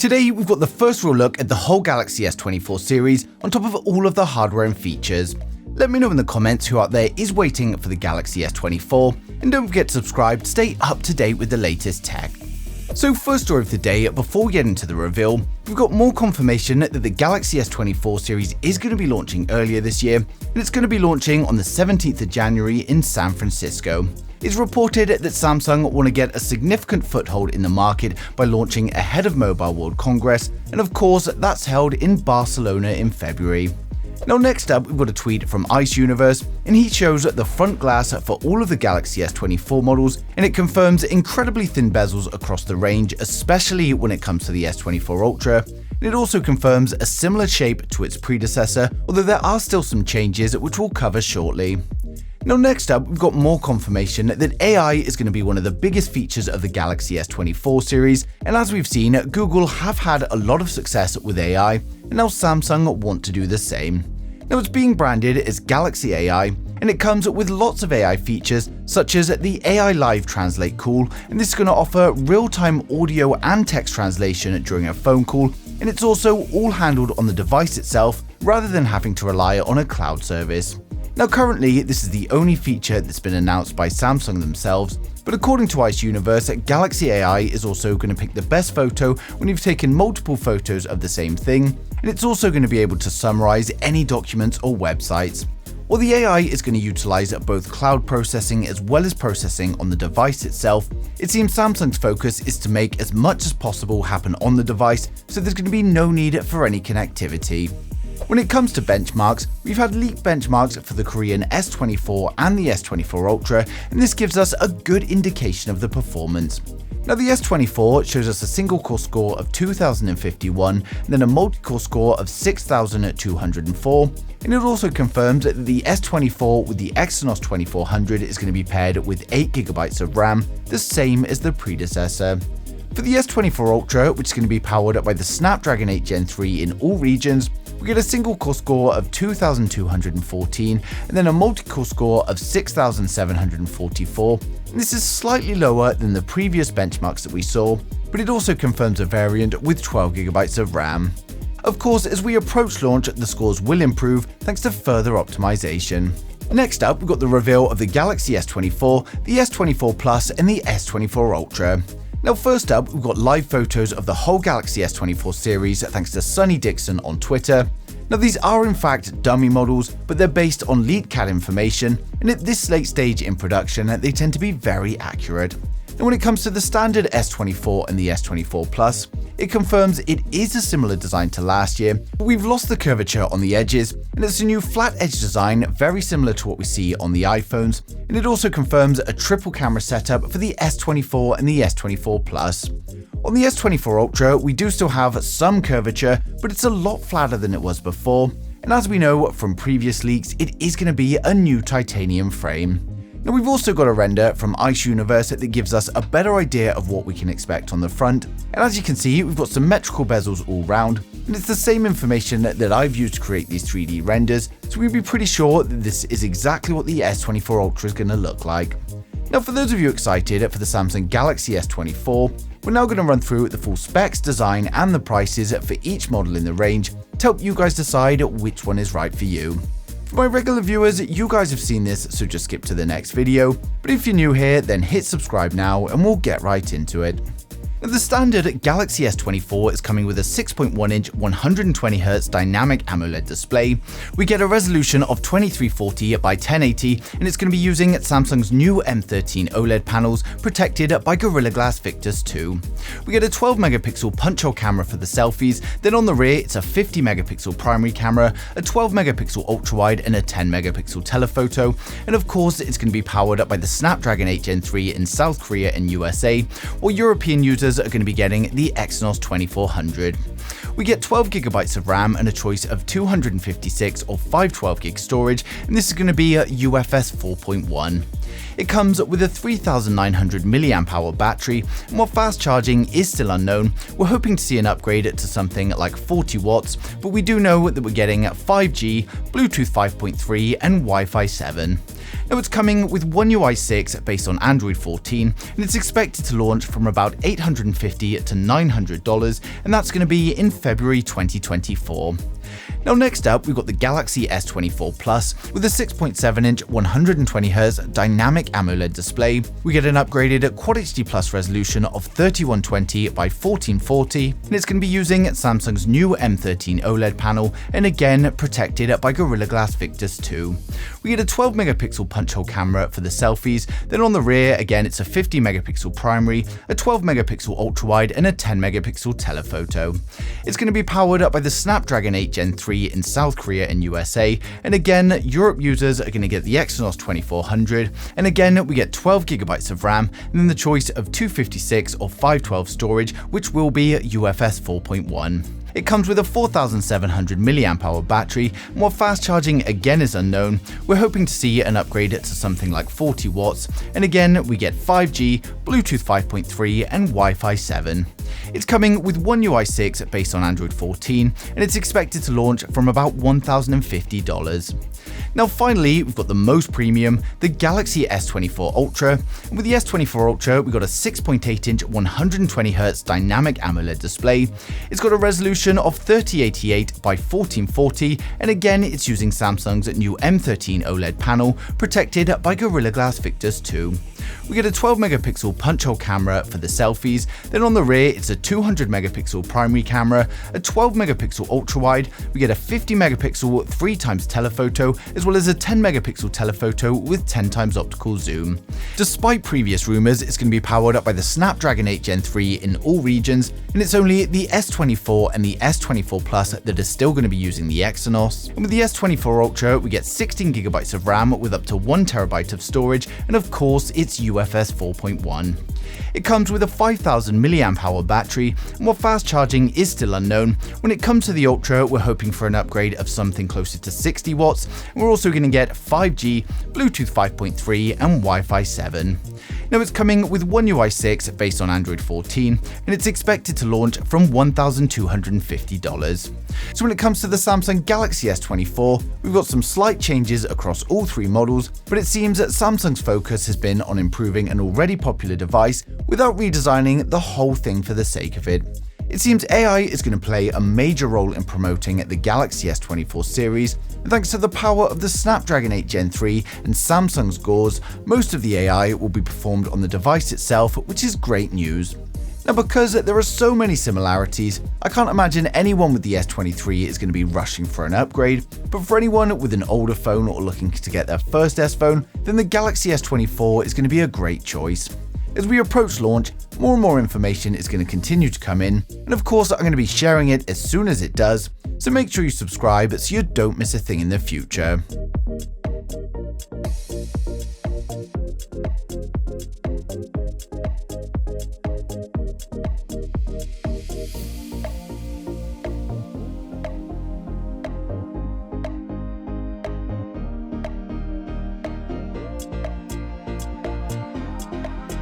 Today we've got the first real look at the whole Galaxy S24 series on top of all of the hardware and features. Let me know in the comments who out there is waiting for the Galaxy S24, and don't forget to subscribe to stay up to date with the latest tech. So first story of the day, before we get into the reveal, we've got more confirmation that the Galaxy S24 series is going to be launching earlier this year, and it's going to be launching on the 17th of January in San Francisco. It's reported that Samsung want to get a significant foothold in the market by launching ahead of Mobile World Congress, and of course that's held in Barcelona in February. Now next up, we've got a tweet from Ice Universe, and he shows the front glass for all of the Galaxy S24 models, and it confirms incredibly thin bezels across the range, especially when it comes to the S24 Ultra. And it also confirms a similar shape to its predecessor, although there are still some changes which we'll cover shortly. Now next up, we've got more confirmation that AI is going to be one of the biggest features of the Galaxy S24 series, and as we've seen, Google have had a lot of success with AI, and now Samsung want to do the same. Now it's being branded as Galaxy AI, and it comes with lots of AI features such as the AI Live Translate call, and this is going to offer real-time audio and text translation during a phone call, and it's also all handled on the device itself rather than having to rely on a cloud service. Now currently, this is the only feature that's been announced by Samsung themselves, but according to Ice Universe, Galaxy AI is also going to pick the best photo when you've taken multiple photos of the same thing, and it's also going to be able to summarize any documents or websites. While the AI is going to utilize both cloud processing as well as processing on the device itself, it seems Samsung's focus is to make as much as possible happen on the device, so there's going to be no need for any connectivity. When it comes to benchmarks, we've had leaked benchmarks for the Korean S24 and the S24 Ultra, and this gives us a good indication of the performance. Now the S24 shows us a single core score of 2051, and then a multi-core score of 6204, and it also confirms that the S24 with the Exynos 2400 is going to be paired with 8GB of RAM, the same as the predecessor. For the S24 Ultra, which is going to be powered by the Snapdragon 8 Gen 3 in all regions, we get a single core score of 2214 and then a multi-core score of 6744, and this is slightly lower than the previous benchmarks that we saw, but it also confirms a variant with 12GB of RAM. Of course, as we approach launch, the scores will improve thanks to further optimization. Next up, we've got the reveal of the Galaxy S24, the S24 Plus and the S24 Ultra. Now first up, we've got live photos of the whole Galaxy S24 series thanks to Sunny Dixon on Twitter. Now these are in fact dummy models, but they're based on leaked CAD information, and at this late stage in production, they tend to be very accurate. Now when it comes to the standard S24 and the S24 Plus, it confirms it is a similar design to last year, but we've lost the curvature on the edges, and it's a new flat edge design very similar to what we see on the iPhones, and it also confirms a triple camera setup for the S24 and the S24 Plus. On the S24 Ultra, we do still have some curvature, but it's a lot flatter than it was before, and as we know from previous leaks, it is going to be a new titanium frame. Now we've also got a render from Ice Universe that gives us a better idea of what we can expect on the front, and as you can see, we've got symmetrical bezels all round, and it's the same information that I've used to create these 3D renders, so we'd be pretty sure that this is exactly what the S24 Ultra is going to look like. Now for those of you excited for the Samsung Galaxy S24, we're now going to run through the full specs, design and the prices for each model in the range to help you guys decide which one is right for you. For my regular viewers, you guys have seen this, so just skip to the next video, but if you're new here, then hit subscribe now and we'll get right into it. Now, the standard Galaxy S24 is coming with a 6.1-inch 120Hz dynamic AMOLED display. We get a resolution of 2340 by 1080, and it's going to be using Samsung's new M13 OLED panels protected by Gorilla Glass Victus 2. We get a 12-megapixel punch-hole camera for the selfies, then on the rear it's a 50-megapixel primary camera, a 12-megapixel ultra-wide and a 10-megapixel telephoto, and of course it's going to be powered by the Snapdragon 8 Gen 3 in South Korea and USA, while European users are going to be getting the Exynos 2400. We get 12GB of RAM and a choice of 256 or 512GB storage, and this is going to be a UFS 4.1. It comes with a 3900 mAh battery, and while fast charging is still unknown, we're hoping to see an upgrade to something like 40 watts, but we do know that we're getting 5G, Bluetooth 5.3 and Wi-Fi 7. Now it's coming with One UI 6 based on Android 14, and it's expected to launch from about $850 to $900, and that's going to be in February 2024. Now next up, we've got the Galaxy S24 Plus with a 6.7-inch 120Hz dynamic AMOLED display. We get an upgraded Quad HD Plus resolution of 3120 by 1440, and it's going to be using Samsung's new M13 OLED panel, and again protected by Gorilla Glass Victus 2. We get a 12-megapixel punch-hole camera for the selfies, then on the rear, again it's a 50-megapixel primary, a 12-megapixel ultra-wide and a 10-megapixel telephoto. It's going to be powered up by the Snapdragon 8 Gen 3 in South Korea and USA, and again, Europe users are going to get the Exynos 2400, and again, we get 12GB of RAM, and then the choice of 256 or 512 storage, which will be UFS 4.1. It comes with a 4700 mAh battery, and while fast charging again is unknown, we're hoping to see an upgrade to something like 40 watts, and again we get 5G, Bluetooth 5.3 and Wi-Fi 7. It's coming with One UI 6 based on Android 14, and it's expected to launch from about $1,050. Now finally, we've got the most premium, the Galaxy S24 Ultra, and with the S24 Ultra, we've got a 6.8-inch 120Hz dynamic AMOLED display. It's got a resolution of 3088 by 1440, and again, it's using Samsung's new M13 OLED panel, protected by Gorilla Glass Victus 2. We get a 12-megapixel punch-hole camera for the selfies, then on the rear it's a 200-megapixel primary camera, a 12-megapixel ultra-wide, we get a 50-megapixel 3x telephoto, as well as a 10-megapixel telephoto with 10x optical zoom. Despite previous rumors, it's going to be powered up by the Snapdragon 8 Gen 3 in all regions, and it's only the S24 and the S24 Plus that are still going to be using the Exynos. And with the S24 Ultra, we get 16GB of RAM with up to 1TB of storage, and of course, it's UFS 4.1. It comes with a 5000 mAh battery, and while fast charging is still unknown, when it comes to the Ultra, we're hoping for an upgrade of something closer to 60 watts, and we're also going to get 5G, Bluetooth 5.3 and Wi-Fi 7. Now it's coming with One UI 6 based on Android 14, and it's expected to launch from $1,250. So when it comes to the Samsung Galaxy S24, we've got some slight changes across all three models, but it seems that Samsung's focus has been on improving an already popular device without redesigning the whole thing for the sake of it. It seems AI is going to play a major role in promoting the Galaxy S24 series, and thanks to the power of the Snapdragon 8 Gen 3 and Samsung's Gauze, most of the AI will be performed on the device itself, which is great news. Now, because there are so many similarities, I can't imagine anyone with the S23 is going to be rushing for an upgrade, but for anyone with an older phone or looking to get their first S phone, then the Galaxy S24 is going to be a great choice. As we approach launch, more and more information is going to continue to come in, and of course I'm going to be sharing it as soon as it does, so make sure you subscribe so you don't miss a thing in the future.